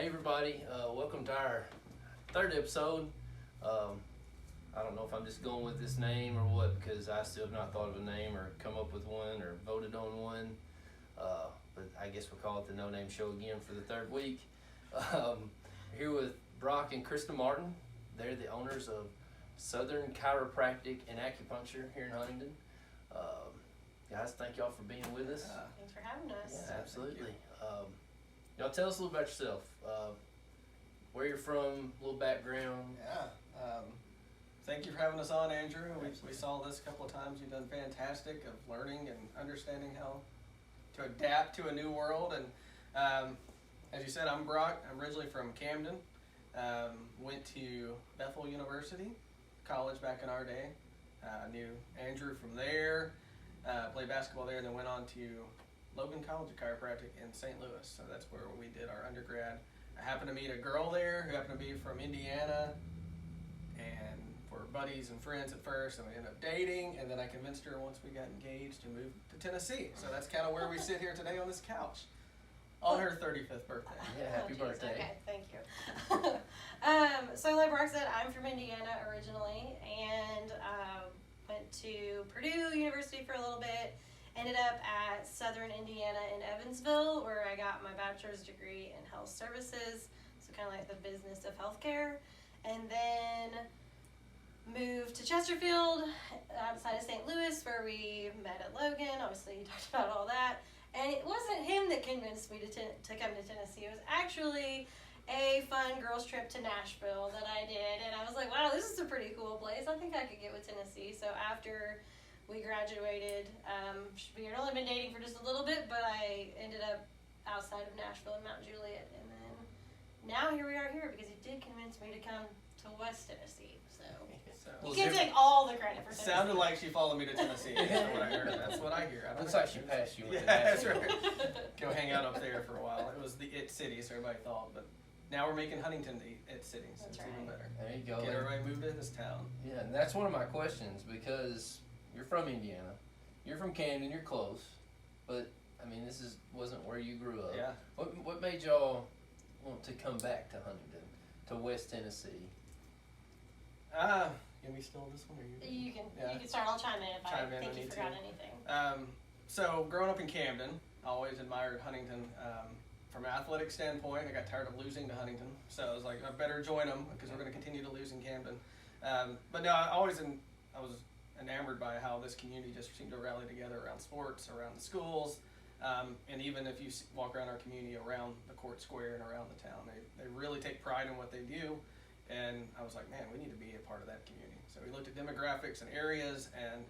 Hey everybody, welcome to our third episode. I don't know if I'm just going with this name or what, because I still have not thought of a name or come up with one or voted on one. But I guess we'll call it the No Name Show again for the third week. Here with Brock and Krista Martin. They're the owners of Southern Chiropractic and Acupuncture here in Huntington. Guys, thank y'all for being with us. Thanks for having us. Yeah, absolutely. Y'all tell us a little about yourself. Where you're from, a little background. Thank you for having us on, Andrew. We saw this a couple of times. You've done fantastic of learning and understanding how to adapt to a new world. And as you said, I'm Brock. I'm originally from Camden. Went to Bethel University, college back in our day. Knew Andrew from there. Played basketball there, and then went on to Logan College of Chiropractic in St. Louis. So that's where we did our undergrad. I happened to meet a girl there who happened to be from Indiana, and we're buddies and friends at first, and we ended up dating, and then I convinced her once we got engaged to move to Tennessee. So that's kind of where we sit here today on this couch on her 35th birthday. Yeah, happy birthday. Okay, thank you. So like Brock said, I'm from Indiana originally, and went to Purdue University for a little bit. Ended up at Southern Indiana in Evansville, where I got my bachelor's degree in health services, so kind of like the business of healthcare. And then moved to Chesterfield, outside of St. Louis, where we met at Logan. Obviously, you talked about all that. And it wasn't him that convinced me to come to Tennessee. It was actually a fun girls' trip to Nashville that I did. And I was like, wow, this is a pretty cool place. I think I could get with Tennessee. So after we graduated, we had only been dating for just a little bit, but I ended up outside of Nashville in Mount Juliet. And then now here we are here because he did convince me to come to West Tennessee. So you can't take all the credit for Tennessee. Sounded like she followed me to Tennessee. That's what I heard. That's what I hear. Looks like she passed you. Yeah, that's right. Go hang out up there for a while. It was the it city, so everybody thought, but now we're making Huntington the it city, so That's it's right. even better. There you go. Get everybody moved to this town. Yeah, and that's one of my questions, because you're from Indiana, you're from Camden, you're close, but I mean this wasn't where you grew up. Yeah. What made y'all want to come back to Huntington, to West Tennessee? Can we steal this one, or you? You can Yeah. you can start. I'll chime in if Chime in I think if I you need forgot to. anything. So growing up in Camden, I always admired Huntington. From an athletic standpoint, I got tired of losing to Huntington, so I was like, I better join them because we're going to continue to lose in Camden. But no, I was enamored by how this community just seemed to rally together around sports, around the schools, and even if you walk around our community, around the court square and around the town, they really take pride in what they do. And I was like, man, we need to be a part of that community. So we looked at demographics and areas and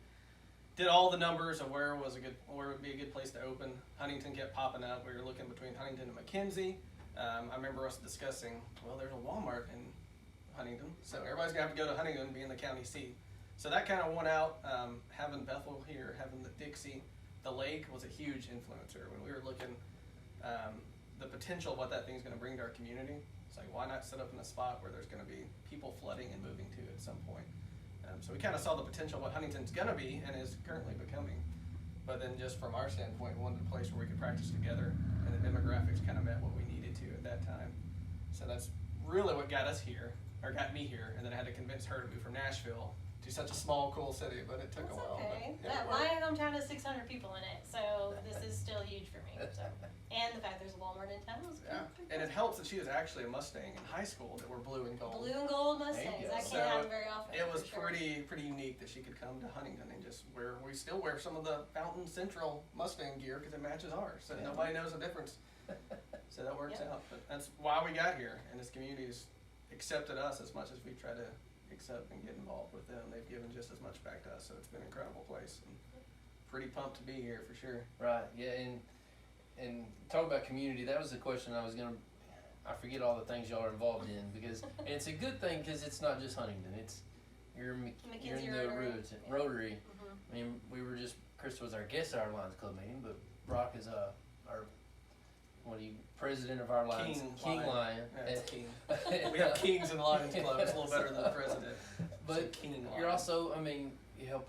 did all the numbers of where would be a good place to open. Huntington kept popping up. We were looking between Huntington and McKenzie. I remember us discussing, well, there's a Walmart in Huntington, so everybody's gonna have to go to Huntington, being the county seat. So that kind of went out. Having Bethel here, having the Dixie, the lake was a huge influencer. When we were looking the potential of what that thing's gonna bring to our community, it's like, why not set up in a spot where there's gonna be people flooding and moving to at some point? So we kind of saw the potential of what Huntington's gonna be and is currently becoming. But then just from our standpoint, we wanted a place where we could practice together, and the demographics kind of met what we needed to at that time. So that's really what got us here, or got me here, and then I had to convince her to move from Nashville to such a small, cool city, but it took That's a while. okay. But, yeah, My hometown has 600 people in it, so this is still huge for me. So, and the fact there's a Walmart in town is yeah. And it helps that she was actually a Mustang in high school that were blue and gold. blue and gold There Mustangs. you go. That So can't happen very often. It was for sure. pretty unique that she could come to Huntington and just wear. We still wear some of the Fountain Central Mustang gear because it matches ours, so Yeah. nobody knows the difference. So that works Yep. out. But that's why we got here, and this community's accepted us as much as we try to accept and get involved with them. They've given just as much back to us, so it's been an incredible place. And pretty pumped to be here for sure. Right, yeah, and talk about community, that was the question I forget all the things y'all are involved in, because, and it's a good thing because it's not just Huntington, you're in McKenzie the Rotary. Rotary. Mhm. I mean, Krista was our guest at our Lions Club meeting, but Brock is our president of our Lions, King Lion. Yeah, it's King. We have Kings in the Lions Club. It's a little better than the president. But King you're Lion. also, you help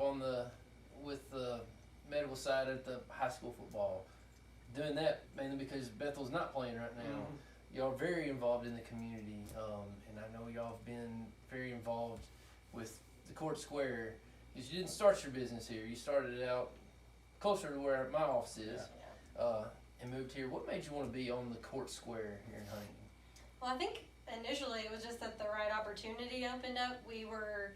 with the medical side at the high school football. Doing that mainly because Bethel's not playing right now. Mhm. y'all are very involved in the community, and I know y'all have been very involved with the Court Square. Because you didn't start your business here, you started it out closer to where my office is, and moved here. What made you want to be on the Court Square here in Huntington? Well, I think initially it was just that the right opportunity opened up. We were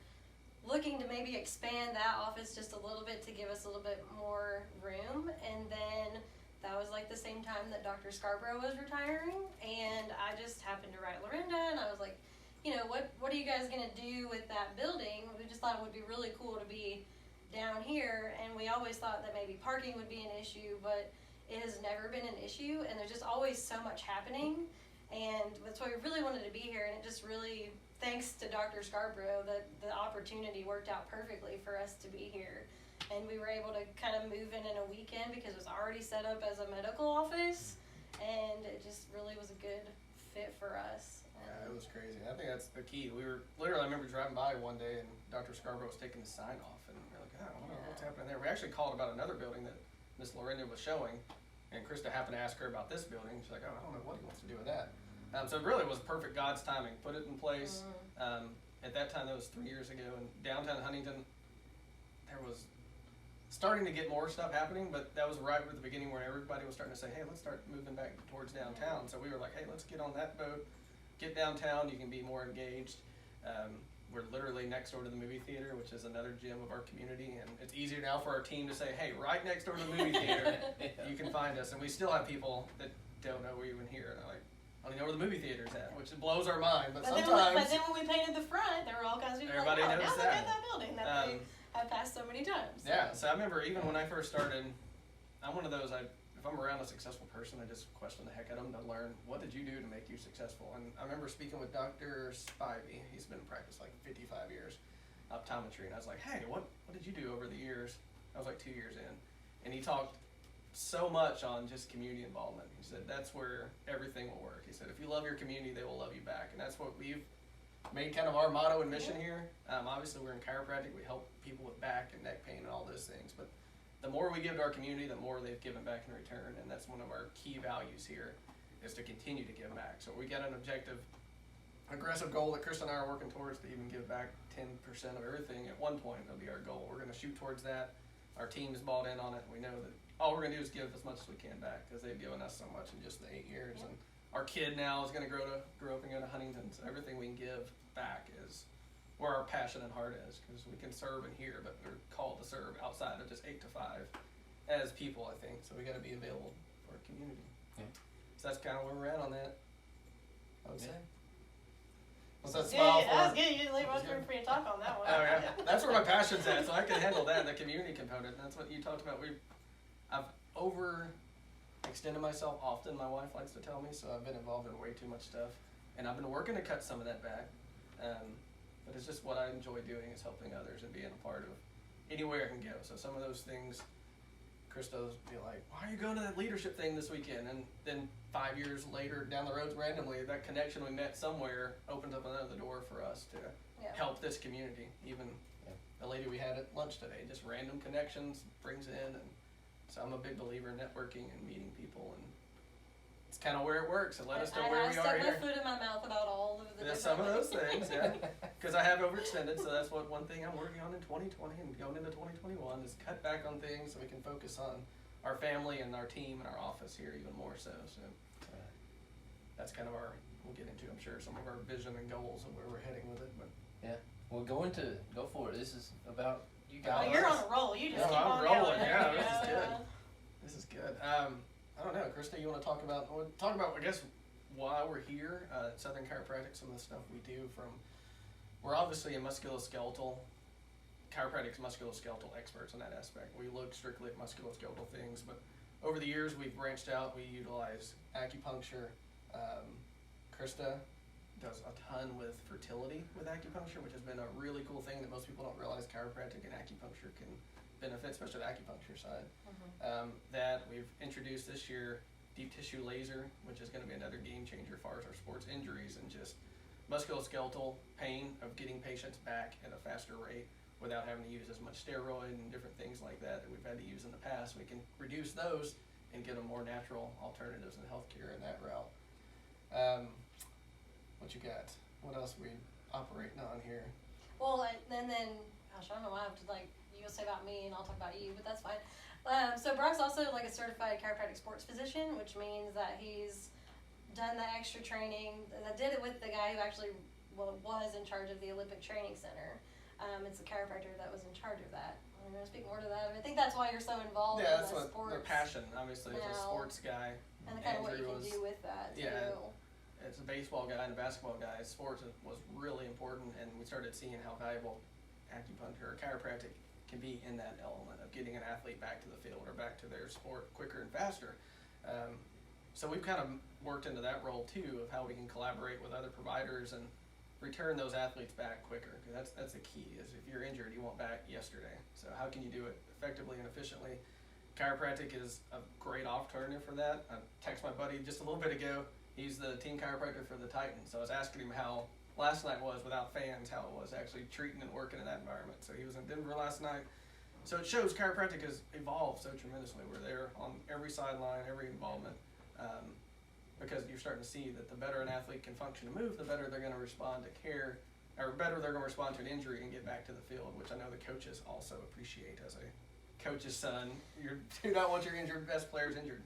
looking to maybe expand that office just a little bit to give us a little bit more room, and then that was like the same time that Dr. Scarborough was retiring, and I just happened to write Lorinda, and I was like, you know, what are you guys gonna do with that building? We just thought it would be really cool to be down here, and we always thought that maybe parking would be an issue, but it has never been an issue, and there's just always so much happening, and that's why we really wanted to be here, and it just really, thanks to Dr. Scarborough, that the opportunity worked out perfectly for us to be here. And we were able to kind of move in a weekend because it was already set up as a medical office, and it just really was a good fit for us. Yeah, it was crazy. I think that's the key. We were literally, I remember driving by one day and Dr. Scarborough was taking the sign off, and we were like, oh, I don't know what's happening there. We actually called about another building that Miss Lorinda was showing, and Krista happened to ask her about this building. She's like, oh, I don't know what he wants to do with that. So it really was perfect God's timing. Put it in place. At that time, that was 3 years ago, in downtown Huntington, there was starting to get more stuff happening, but that was right at the beginning where everybody was starting to say, hey, let's start moving back towards downtown. So we were like, hey, let's get on that boat, get downtown, you can be more engaged. We're literally next door to the movie theater, which is another gym of our community, and it's easier now for our team to say, hey, right next door to the movie theater, you can find us. And we still have people that don't know we're even here, and they're like, I don't even know where the movie theater's at, which blows our mind, but sometimes. Then when we painted the front, there were all kinds of people everybody like, oh, now noticed look at that building that they have passed so many times. So. Yeah, so I remember even when I first started, I'm one of those, if I'm around a successful person, I just question the heck out of them to learn, what did you do to make you successful? And I remember speaking with Dr. Spivey, he's been in practice like 55 years, optometry, and I was like, hey, what did you do over the years? I was like 2 years in, and he talked so much on just community involvement. He said, that's where everything will work. He said, if you love your community, they will love you back, and that's what we've made kind of our motto and mission here. Obviously, we're in chiropractic. We help people with back and neck pain and all those things. But the more we give to our community, the more they've given back in return. And that's one of our key values here, is to continue to give back. So we got an aggressive goal that Krista and I are working towards, to even give back 10% of everything. At one point, that'll be our goal. We're going to shoot towards that. Our team is bought in on it. We know that all we're going to do is give as much as we can back, because they've given us so much in just the 8 years. And our kid now is going to grow up and go to Huntington. So everything we can give back is where our passion and heart is, because we can serve in here, but we're called to serve outside of just 8 to 5 as people, I think. So we got to be available for our community. Yeah. So that's kind of where we're at on that, I would say. What's that smile for? That was good. You didn't leave much room for you to talk on that one. Oh yeah, that's where my passion's at, so I can handle that, the community component. And that's what you talked about. I've overextended myself often, my wife likes to tell me, so I've been involved in way too much stuff. And I've been working to cut some of that back. But it's just what I enjoy doing, is helping others and being a part of anywhere I can go. So some of those things, Krista's be like, why are you going to that leadership thing this weekend? And then 5 years later, down the road randomly, that connection we met somewhere opens up another door for us to help this community. Even the lady we had at lunch today, just random connections brings in. And so I'm a big believer in networking and meeting people, and it's kind of where it works. It led us to where we are here. I stuck my foot in my mouth about all of the some of those things, yeah. Because I have overextended, so that's one thing I'm working on in 2020 and going into 2021 is cut back on things so we can focus on our family and our team and our office here even more so. So that's kind of we'll get into, I'm sure, some of our vision and goals and where we're heading with it. But yeah, well, go for it. This is about you guys. Oh, you're on a roll. You just keep on rolling. going. Yeah, this is good. This is good. I don't know, Krista, you want to talk about, I guess, why we're here at Southern Chiropractic, some of the stuff we do we're obviously a musculoskeletal, chiropractic's musculoskeletal experts in that aspect. We look strictly at musculoskeletal things, but over the years we've branched out. We utilize acupuncture. Krista does a ton with fertility with acupuncture, which has been a really cool thing that most people don't realize chiropractic and acupuncture can benefit, especially the acupuncture side. That we've introduced this year, deep tissue laser, which is going to be another game changer as far as our sports injuries and just musculoskeletal pain of getting patients back at a faster rate without having to use as much steroid and different things like that we've had to use in the past. We can reduce those and get them more natural alternatives in healthcare in that route. What you got? What else are we operating on here? Well, and then, gosh, I don't know why I have to, like, you'll say about me and I'll talk about you, but that's fine. So Brock's also like a certified chiropractic sports physician, which means that he's done the extra training. I did it with the guy who actually was in charge of the Olympic Training Center. It's a chiropractor that was in charge of that. I'm going to speak more to that. I think that's why you're so involved in That's the what sports. their passion, obviously, as a now. sports guy. And kind of what you Andrew can do with that, too. yeah. As a baseball guy and a basketball guy, sports was really important, and we started seeing how valuable acupuncture or chiropractic can be in that element of getting an athlete back to the field or back to their sport quicker and faster. So we've kind of worked into that role too, of how we can collaborate with other providers and return those athletes back quicker. Because that's the key, is if you're injured, you want back yesterday. So how can you do it effectively and efficiently? Chiropractic is a great alternative for that. I texted my buddy just a little bit ago. He's the team chiropractor for the Titans. So I was asking him how last night was without fans, how it was actually treating and working in that environment. So he was in Denver last night. So it shows chiropractic has evolved so tremendously. We're there on every sideline, every involvement, because you're starting to see that the better an athlete can function and move, the better they're going to respond to care, or better they're going to respond to an injury and get back to the field, which I know the coaches also appreciate. As a coach's son, you do not want your injured best players injured.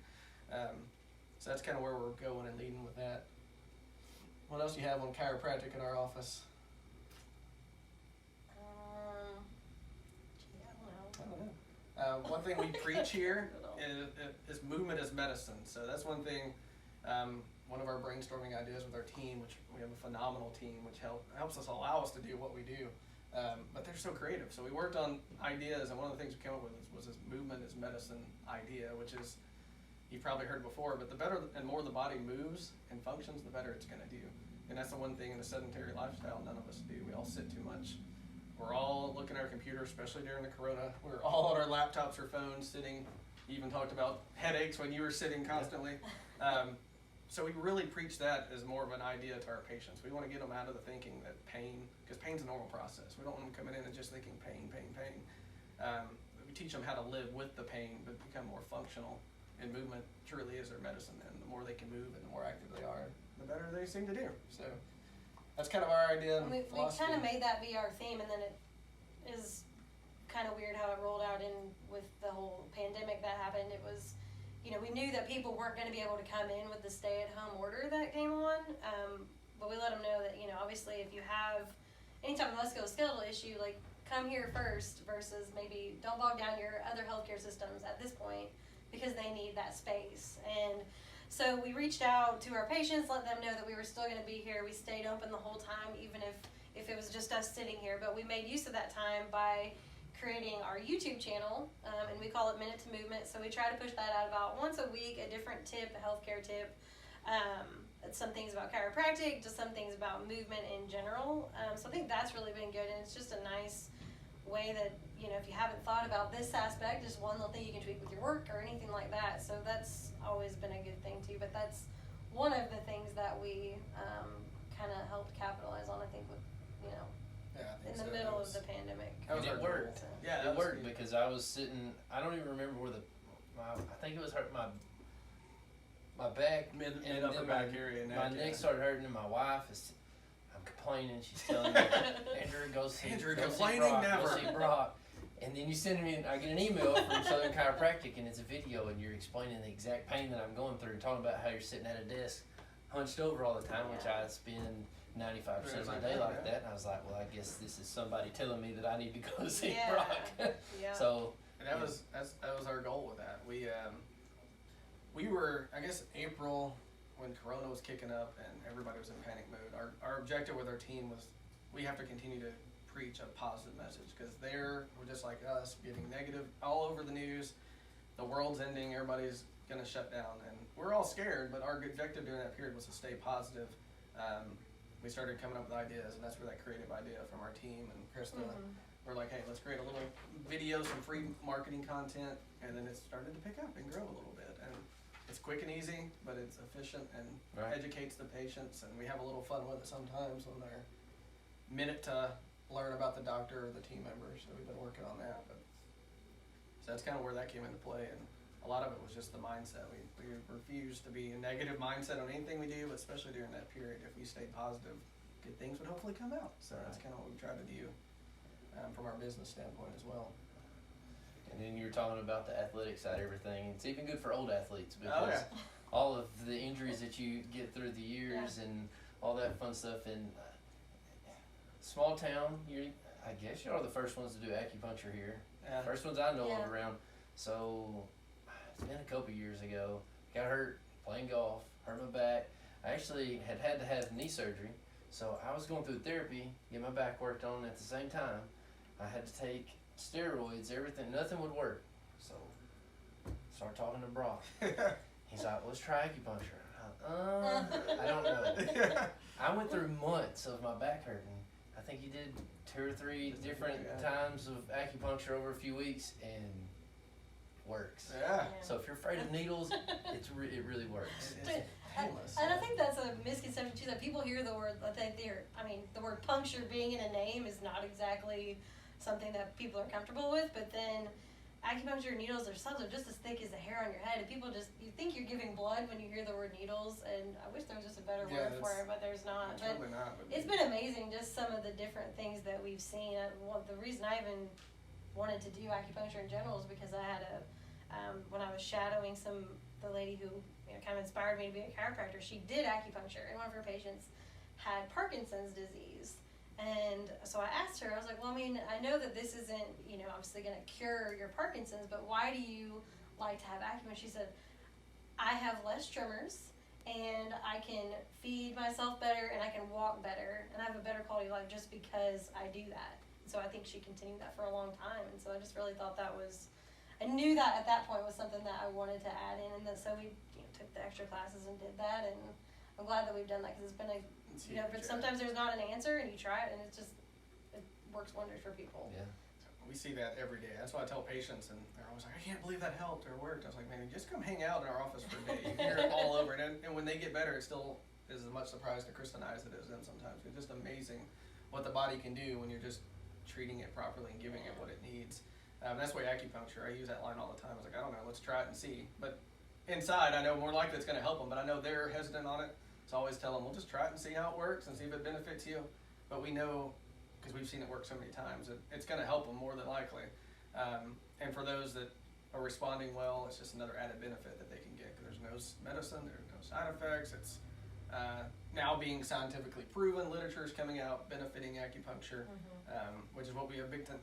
So that's kind of where we're going and leading with that. What else do you have on chiropractic in our office? I don't know. One thing we preach here is movement is medicine. So that's one thing, one of our brainstorming ideas with our team, which we have a phenomenal team, which helps us allow us to do what we do. But they're so creative. So we worked on ideas, and one of the things we came up with was this movement is medicine idea, which is, you've probably heard before, but the better and more the body moves and functions, the better it's going to do. And that's the one thing in a sedentary lifestyle none of us do. We all sit too much. We're all looking at our computer, especially during the corona. We're all on our laptops or phones sitting. You even talked about headaches when you were sitting constantly. So we really preach that as more of an idea to our patients. We want to get them out of the thinking that pain, because pain's a normal process. We don't want them coming in and just thinking pain, pain, pain. We teach them how to live with the pain, but become more functional. And movement truly is their medicine. And the more they can move and the more active they are, the better they seem to do. So that's kind of our idea. We kind of made that be our theme, and then it is kind of weird how it rolled out in with the whole pandemic that happened. It was, we knew that people weren't going to be able to come in with the stay-at-home order that came on, but we let them know that, obviously if you have any type of musculoskeletal issue, like, come here first versus maybe don't bog down your other healthcare systems at this point because they need that space. And so we reached out to our patients, let them know that we were still going to be here. We stayed open the whole time, even if it was just us sitting here, but we made use of that time by creating our YouTube channel, and we call it Minute to Movement. So we try to push that out about once a week, a different tip, a healthcare tip. Some things about chiropractic, just some things about movement in general. So I think that's really been good, and it's just a nice way that, if you haven't thought about this aspect, just one little thing you can tweak with your work or anything like that. So that's always been a good thing too, but that's one of the things that we kind of helped capitalize on, I think, with, in the middle of the pandemic. And it worked. So. Yeah, it worked because I was sitting, I don't even remember where I think it was hurt my back, Mid and upper then back area. My neck started hurting, and my wife is, I'm complaining, she's telling me, Andrew, go see Brock, never. Go see Brock. And then you send me, I get an email from Southern Chiropractic, and it's a video, and you're explaining the exact pain that I'm going through, talking about how you're sitting at a desk, hunched over all the time, which I spend 95% of my day like that. And I was like, well, I guess this is somebody telling me that I need to go see Brock. Yeah. So and that was our goal with that. We were, I guess, April when Corona was kicking up and everybody was in panic mode. Our objective with our team was we have to continue to preach a positive message, because we're just like us, getting negative all over the news. The world's ending, everybody's gonna shut down, and we're all scared, but our objective during that period was to stay positive. We started coming up with ideas, and that's where that creative idea from our team and Krista, we're like, hey, let's create a little video, some free marketing content, and then it started to pick up and grow a little bit. And it's quick and easy, but it's efficient and educates the patients, and we have a little fun with it sometimes when they're minute to learn about the doctor or the team members. So we've been working on that. But so that's kind of where that came into play, and a lot of it was just the mindset. We refused to be a negative mindset on anything we do, but especially during that period. If we stayed positive, good things would hopefully come out. So that's kind of what we tried to do from our business standpoint as well. And then you were talking about the athletic side of everything. It's even good for old athletes because all of the injuries that you get through the years and all that fun stuff. And small town, I guess you are the first ones to do acupuncture here. Yeah. First ones I know of around. So it's been a couple years ago. Got hurt playing golf, hurt my back. I actually had to have knee surgery. So I was going through therapy, get my back worked on at the same time. I had to take steroids, everything, nothing would work. So start talking to Brock. He's like, let's try acupuncture. I don't know. I went through months of my back hurting. I think he did 2 or 3 different times of acupuncture over a few weeks and works. Yeah. So if you're afraid of needles, it really works. It's painless. And I think that's a misconception too, that people hear the word, the word puncture being in a name is not exactly something that people are comfortable with, but then acupuncture needles themselves are just as thick as the hair on your head, and people you think you're giving blood when you hear the word needles, and I wish there was just a better word for it, but there's not. It's really not. It's been amazing, just some of the different things that we've seen. The reason I even wanted to do acupuncture in general is because I had when I was shadowing the lady who kind of inspired me to be a chiropractor, she did acupuncture, and one of her patients had Parkinson's disease. And so I asked her, I was like, well, I mean, I know that this isn't, obviously going to cure your Parkinson's, but why do you like to have acupuncture? She said, I have less tremors, and I can feed myself better, and I can walk better, and I have a better quality of life just because I do that. So I think she continued that for a long time, and so I just really thought I knew that at that point was something that I wanted to add in, and so we took the extra classes and did that, and I'm glad that we've done that because it's been but sometimes there's not an answer, and you try it, and it works wonders for people. Yeah. We see that every day. That's why I tell patients, and they're always like, I can't believe that helped or worked. I was like, man, just come hang out in our office for a day. You hear it all over. And when they get better, it still is as much surprise to Krista and I as it is them sometimes. It's just amazing what the body can do when you're just treating it properly and giving it what it needs. That's why acupuncture, I use that line all the time. I was like, I don't know, let's try it and see. But inside, I know more likely it's going to help them, but I know they're hesitant on it. So I always tell them, we'll just try it and see how it works and see if it benefits you. But we know, because we've seen it work so many times, it's going to help them more than likely. And for those that are responding well, it's just another added benefit that they can get, because there's no medicine, there's no side effects. It's now being scientifically proven. Literature is coming out benefiting acupuncture, which is what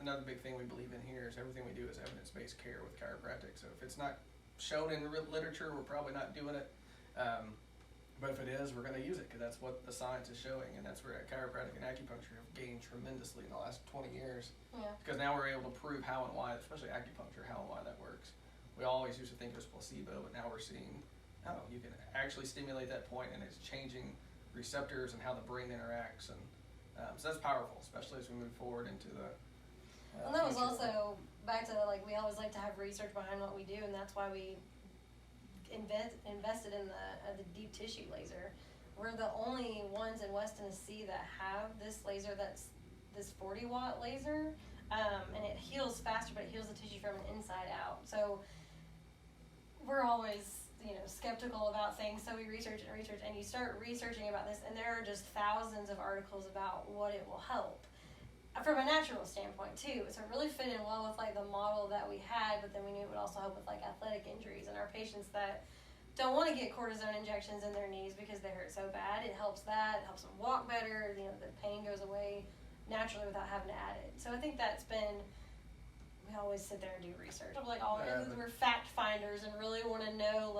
another big thing we believe in here is everything we do is evidence-based care with chiropractic. So if it's not shown in literature, we're probably not doing it. But if it is, we're going to use it because that's what the science is showing, and that's where chiropractic and acupuncture have gained tremendously in the last 20 years. Yeah. Because now we're able to prove how and why, especially acupuncture, how and why that works. We always used to think it was placebo, but now we're seeing, you can actually stimulate that point, and it's changing receptors and how the brain interacts, and so that's powerful, especially as we move forward into the. And that was also back to we always like to have research behind what we do, and that's why we invested in the deep tissue laser. We're the only ones in West Tennessee that have this laser that's this 40-watt laser, and it heals faster, but it heals the tissue from the inside out. So we're always skeptical about things, so we research, and you start researching about this, and there are just thousands of articles about what it will help from a natural standpoint too. So it really fit in well with the model that we had, but then we knew it would also help with athletic injuries and our patients that don't want to get cortisone injections in their knees because they hurt so bad. It helps that. It helps them walk better. The pain goes away naturally without having to add it. So I think that's been. We always sit there and do research. We're fact finders and really want to know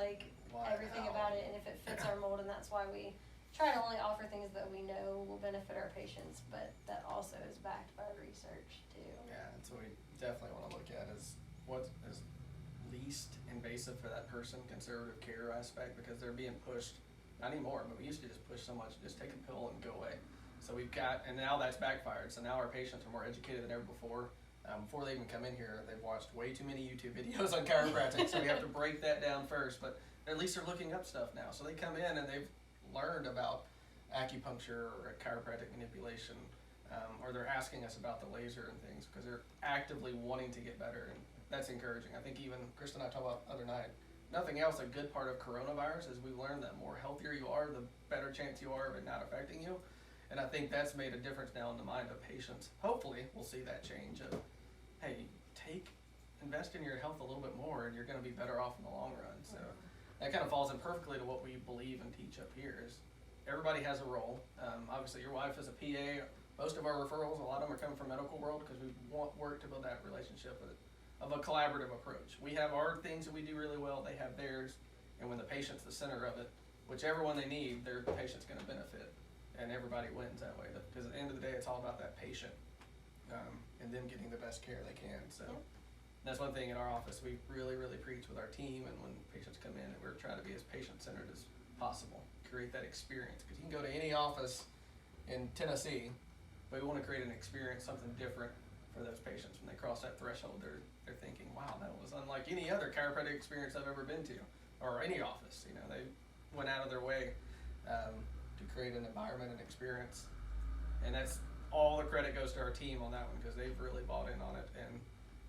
everything about it and if it fits our mold, and that's why we try to only offer things that we know will benefit our patients, but that also is backed by research too. Yeah, that's what we definitely want to look at is what is least invasive for that person, conservative care aspect, because they're being pushed, not anymore, but we used to just push so much, just take a pill and go away. So and now that's backfired, so now our patients are more educated than ever before. Before they even come in here, they've watched way too many YouTube videos on chiropractic, so we have to break that down first, but at least they're looking up stuff now. So they come in and they've learned about acupuncture or chiropractic manipulation, or they're asking us about the laser and things because they're actively wanting to get better. And that's encouraging. I think even Krista and I talked about the other night, nothing else, a good part of coronavirus is we learned that more healthier you are, the better chance you are of it not affecting you. And I think that's made a difference now in the mind of patients. Hopefully we'll see that change of, hey, invest in your health a little bit more and you're going to be better off in the long run. So that kind of falls in perfectly to what we believe and teach up here is everybody has a role. Obviously your wife is a PA. Most of our referrals, a lot of them are coming from medical world because we want work to build that relationship of a collaborative approach. We have our things that we do really well, they have theirs, and when the patient's the center of it, whichever one they need, their patient's going to benefit, and everybody wins that way. Because at the end of the day, it's all about that patient and them getting the best care they can. So that's one thing in our office we really, really preach with our team, and when patients come in, we're trying to be as patient-centered as possible, create that experience. Because you can go to any office in Tennessee, but we want to create an experience, something different for those patients. When they cross that threshold, they're thinking, wow, that was unlike any other chiropractic experience I've ever been to, or any office. You know, they went out of their way to create an environment and experience. And that's all the credit goes to our team on that one, because they've really bought in on it. And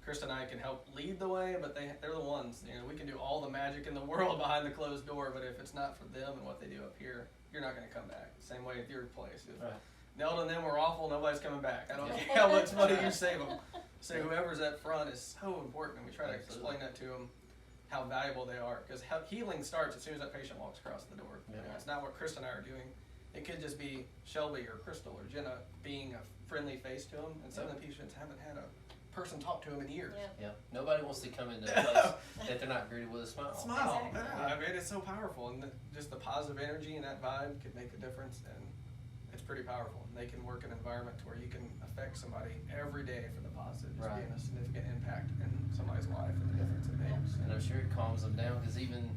Krista and I can help lead the way, but they're the ones. You know, we can do all the magic in the world behind the closed door, but if it's not for them and what they do up here, you're not going to come back. Same way at your place. If Nelda and them were awful, nobody's coming back. I don't care how much money you save them. So whoever's up front is so important, and we try to explain that to them, how valuable they are. Because healing starts as soon as that patient walks across the door. You know, it's not what Krista and I are doing. It could just be Shelby or Crystal or Jenna being a friendly face to them, and some of the patients haven't had a person talk to them in years. Nobody wants to come into a place that they're not greeted with a smile. Exactly. Yeah, I mean, it's so powerful, and just the positive energy and that vibe could make a difference, and it's pretty powerful. And they can work in an environment to where you can affect somebody every day for the positive, just being a significant impact in somebody's life and the difference it makes. And I'm sure it calms them down, because even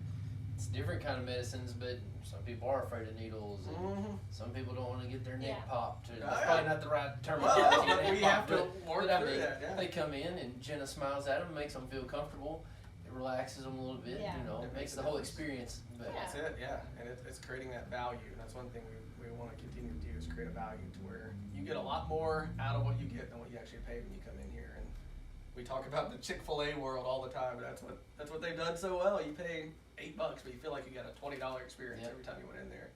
it's different kind of medicines, but some people are afraid of needles, and some people don't want to get their neck popped. That's probably not the right terminology. Well, we have to work through that. They come in and Jenna smiles at them, makes them feel comfortable. It relaxes them a little bit. You know, it makes the whole experience better. That's it. And it's creating that value. And that's one thing we want to continue to do, is create a value to where you get a lot more out of what you get than what you actually pay when you come in here. And we talk about the Chick-fil-A world all the time, but that's what they've done so well. You pay $8, but you feel like you got a $20 experience every time you went in there,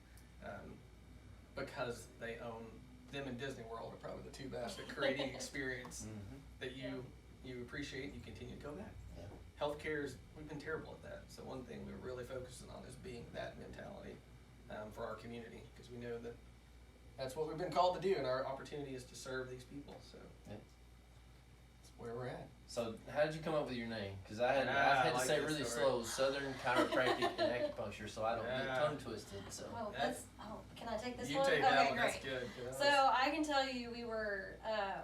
because they own them and Disney World are probably the two best at creating experience that you appreciate and you continue to go back. Healthcare we've been terrible at that. So one thing we're really focusing on is being that mentality for our community, because we know that that's what we've been called to do, and our opportunity is to serve these people. So that's where we're at. So how did you come up with your name? Because I've had to say it really slow, Southern Chiropractic and Acupuncture, so I don't get tongue twisted. So can I take this you one? Take that one. That's good. So I can tell you,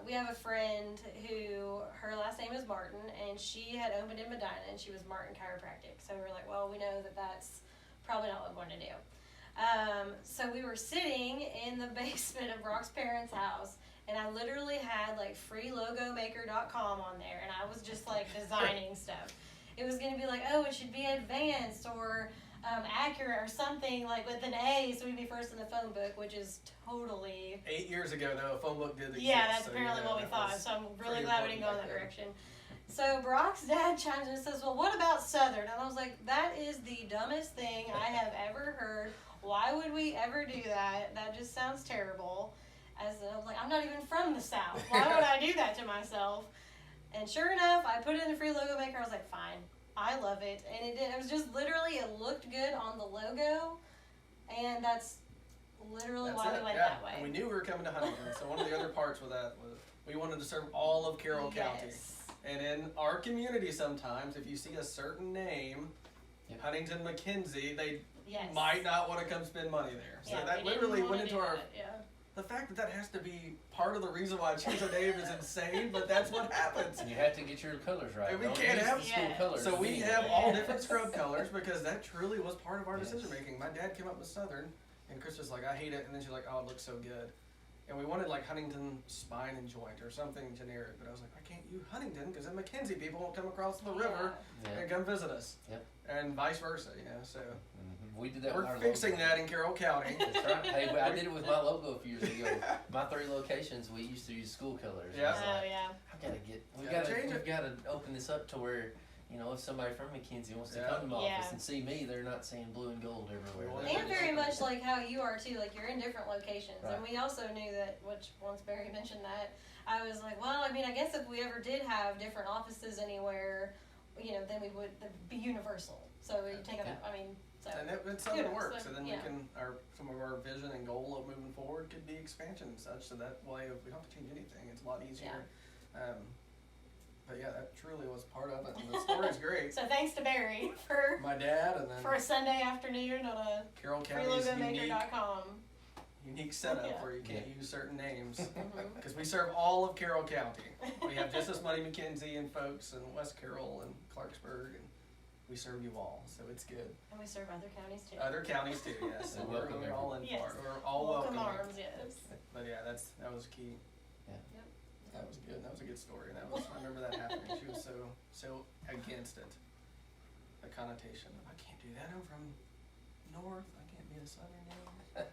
we have a friend who, her last name is Martin, and she had opened in Medina, and she was Martin Chiropractic. So we were like, well, we know that that's probably not what we want to do. So we were sitting in the basement of Brock's parents' house, and I literally had like freelogomaker.com on there, and I was just like designing stuff. It was going to be like, oh, it should be advanced or accurate or something like with an A, so we'd be first in the phone book, which is totally... 8 years ago, though, a phone book did exist. Yeah, that's apparently what we thought, so I'm really glad we didn't go in that direction. So Brock's dad chimes in and says, well, what about Southern? And I was like, that is the dumbest thing I have ever heard. Why would we ever do that? That just sounds terrible. I was like, I'm not even from the South. Why would I do that to myself? And sure enough, I put it in the free logo maker. I was like, fine. I love it. And it did. It was just literally, it looked good on the logo. And that's literally why we went that way. And we knew we were coming to Huntington. So one of the other parts with that was we wanted to serve all of Carroll County. And in our community sometimes, if you see a certain name, Huntington McKenzie, they might not want to come spend money there. So that literally went into our... The fact that has to be part of the reason why I choose a name is insane, but that's what happens. And you have to get your colors right. And we can't have school colors. So we have all different scrub colors, because that truly was part of our decision making. My dad came up with Southern, and Chris was like, I hate it. And then she's like, oh, it looks so good. And we wanted like Huntington Spine and Joint or something generic, but I was like, I can't use Huntington because then McKenzie people won't come across the river and come visit us. And vice versa, you know. So we did that We're with our fixing logo. that in Carroll County. That's right. Hey, I did it with my logo a few years ago. My 3 locations, we used to use school colors. Yeah. I was Oh like, yeah. we've Gotta got change to open this up to where, you know, if somebody from McKenzie wants to Yeah. come to my office Yeah. and see me, they're not seeing blue and gold everywhere. Well, And very much like how you are too, like you're in different locations. Right. And we also knew that, which once Barry mentioned that, I was like, well, I mean, I guess if we ever did have different offices anywhere, you know, then we would be universal. So we take it, I mean, so. And it's something that works, So, and then yeah. we can, some of our vision and goal of moving forward could be expansion and such, so that way we don't have to change anything, it's a lot easier. But yeah, that truly was part of it, and the story's great. So thanks to Barry for My dad, and then a Sunday afternoon on a Carroll County's freelogomaker.com. unique setup Yeah. where you can't use certain names. Mhm. Because we serve all of Carroll County. We have just as many McKenzie and folks in West Carroll and Clarksburg, and we serve you all, so it's good. And we serve other counties too. Other counties too, yes. So We welcome we're all in Yes. for it. We're all Welcome welcome. arms, yes. But yeah, that was key. Yeah. Yep. That was good. That was a good story. And I remember that happening. She was so against it. The connotation. I can't do that. I'm from north. I can't be a southern name.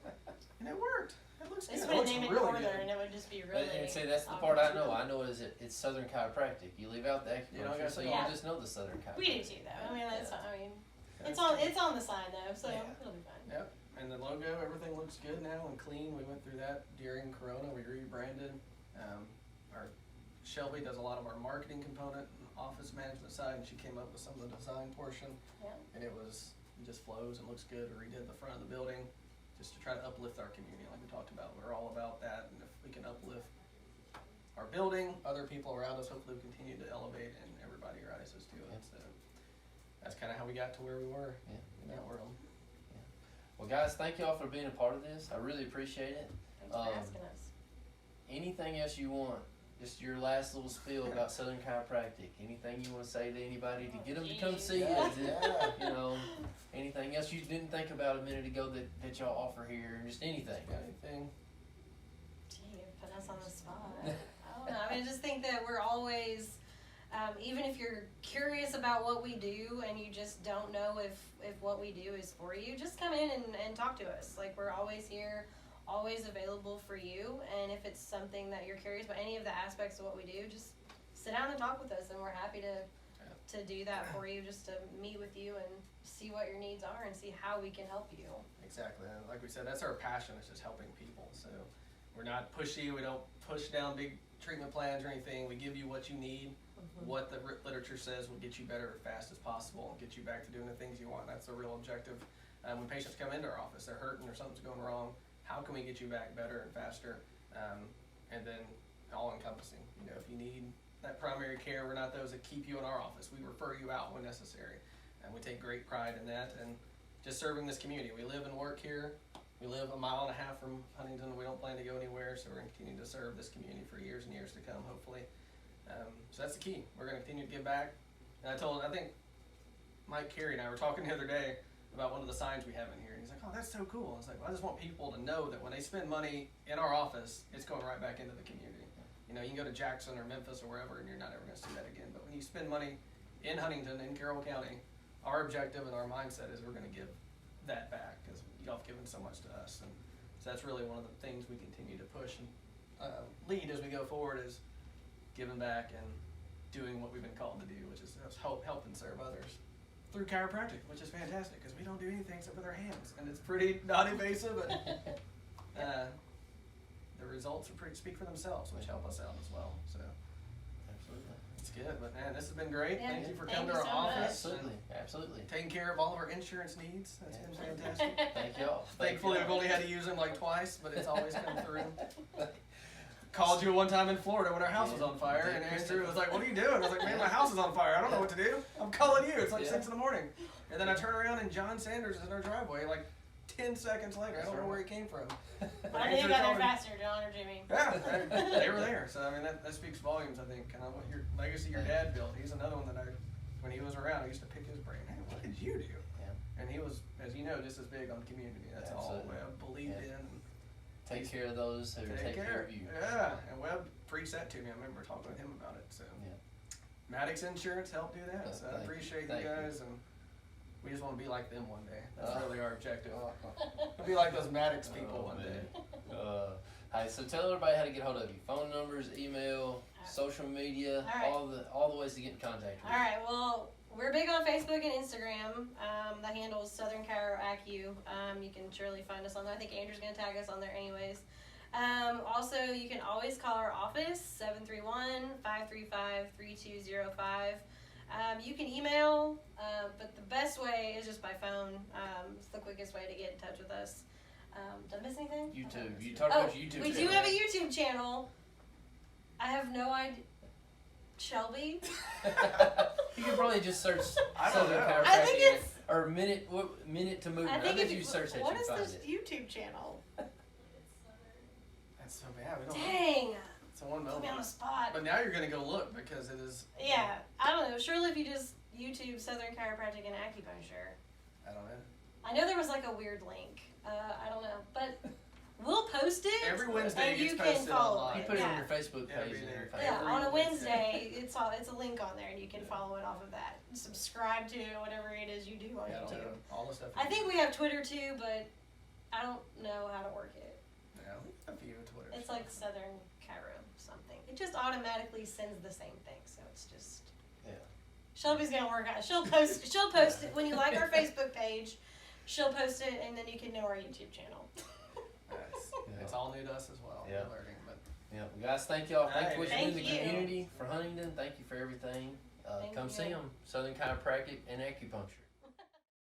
And it worked. It looks They good. just It would looks name it really northern good. and it would just be really. And see, that's the part I know. I know is it's Southern Chiropractic. You leave out the You don't acupuncture, got so to- you Yeah. just know the Southern Chiropractic. We do too, though. I mean, that's. Yeah. I mean, That's it's on the sign though, so Yeah. it'll be fine. Yep. And the logo, everything looks good now and clean. We went through that during Corona. We rebranded. Our Shelby does a lot of our marketing component and office management side, and she came up with some of the design portion. Yeah. And it just flows and looks good. We redid the front of the building just to try to uplift our community, like we talked about. We're all about that, and if we can uplift our building, other people around us, hopefully we continue to elevate and everybody rises to it. So that's kind of how we got to where we were in that world. Well, guys, thank y'all for being a part of this. I really appreciate it. Thanks for asking us. Anything else you want? Just your last little spiel about Southern Chiropractic. Anything you want to say to anybody to get them to come see Yeah. us? You know, anything else you didn't think about a minute ago that y'all offer here? Just anything. Got anything? Gee, you put us on the spot. I don't know. I mean, I just think that we're always, even if you're curious about what we do and you just don't know if what we do is for you, just come in and talk to us. Like, we're always here, always available for you. And if it's something that you're curious about, any of the aspects of what we do, just sit down and talk with us, and we're happy to do that for you, just to meet with you and see what your needs are and see how we can help you. Exactly. And like we said, that's our passion, is just helping people. So we're not pushy. We don't push down big treatment plans or anything. We give you what you need. What the literature says will get you better as fast as possible and get you back to doing the things you want. That's the real objective. When patients come into our office, they're hurting or something's going wrong, how can we get you back better and faster? And then all encompassing. You know, if you need that primary care, we're not those that keep you in our office. We refer you out when necessary. And we take great pride in that and just serving this community. We live and work here. We live 1.5 miles from Huntington. We don't plan to go anywhere, so we're going to continue to serve this community for years and years to come, hopefully. So that's the key. We're going to continue to give back. And I think Mike Carey and I were talking the other day about one of the signs we have in here. And he's like, oh, that's so cool. I was like, well, I just want people to know that when they spend money in our office, it's going right back into the community. You know, you can go to Jackson or Memphis or wherever, and you're not ever going to see that again. But when you spend money in Huntington, in Carroll County, our objective and our mindset is we're going to give that back because y'all have given so much to us. And so that's really one of the things we continue to push and lead as we go forward, is giving back and doing what we've been called to do, which is help and serve others through chiropractic, which is fantastic because we don't do anything except with our hands, and it's pretty non-invasive, and the results speak for themselves, which help us out as well. So Absolutely. it's good. But man, this has been great. Yeah, Thank you for thank coming to you our so much. office Absolutely. Absolutely. and taking care of all of our insurance needs. That's been Yeah. fantastic. Thank y'all. Thankfully, we've only had to use them like twice, but it's always come through. Called you one time in Florida when our house was on fire, and Andrew was like, what are you doing? I was like, man, my house is on fire. I don't know what to do. I'm calling you. It's like 6 in the morning. And then I turn around and John Sanders is in our driveway like 10 seconds later. I don't know where he came from. But I knew you got there faster, John or Jimmy. Yeah, they were there. So, I mean, that speaks volumes, I think. Kind of what your legacy your dad built. He's another one that when he was around, I used to pick his brain. Hey, what did you do? Yeah. And he was, as you know, just as big on community. That's all Absolutely. Webb believed Yeah. in. Take care of those who take care of you. Yeah, and Webb preached that to me. I remember talking with him about it. So Yeah. Maddox Insurance helped do that. So I Thank you. appreciate Thank you you. guys, and We just want to be like them one day. That's really our objective. We'll be like those Maddox people one day. Hey, so tell everybody how to get hold of you. Phone numbers, email, social media, all the ways to get in contact with you. Alright, well, we're big on Facebook and Instagram. The handle is Southern Chiropractic. You can surely find us on there. I think Andrew's going to tag us on there anyways. Also, you can always call our office, 731-535-3205. You can email, but the best way is just by phone. It's the quickest way to get in touch with us. Did I miss anything? YouTube. You talked about your YouTube we channel. do have a YouTube channel. I have no idea. Shelby? You could probably just search I don't Southern know. Chiropractic I think it's. or minute to movement. I think bet if you search that, what you is find this it. YouTube channel? That's so bad. We don't know. Dang! It's a one Put me on the moment. spot. But now you're gonna go look because it is. Yeah, I don't know. Surely if you just YouTube Southern Chiropractic and Acupuncture. I don't know. I know there was like a weird link. I don't know, but we'll post it. Every Wednesday and it you gets can posted follow online. You it. put it on Yeah. your Facebook Yeah, page be and there. everything. Yeah, Every on a Wednesday. Wednesday, it's a link on there, and you can follow it off of that. Subscribe to whatever it is you do on Yeah, I don't YouTube. know. All the stuff. I think we have Twitter too, but I don't know how to work it. Yeah, a few Twitter. It's like Southern Chiro something. It just automatically sends the same thing, so it's just. Yeah. Shelby's gonna work on it. She'll post. She'll post it when you like our Facebook page. She'll post it, and then you can know our YouTube channel. It's all new to us as well. Yeah. We're learning, but Yeah, well, guys, thank y'all. Thank you for what you do in the Thank you. community for Huntington. Thank you for everything. Thank Come you. see them. Southern Chiropractic and Acupuncture.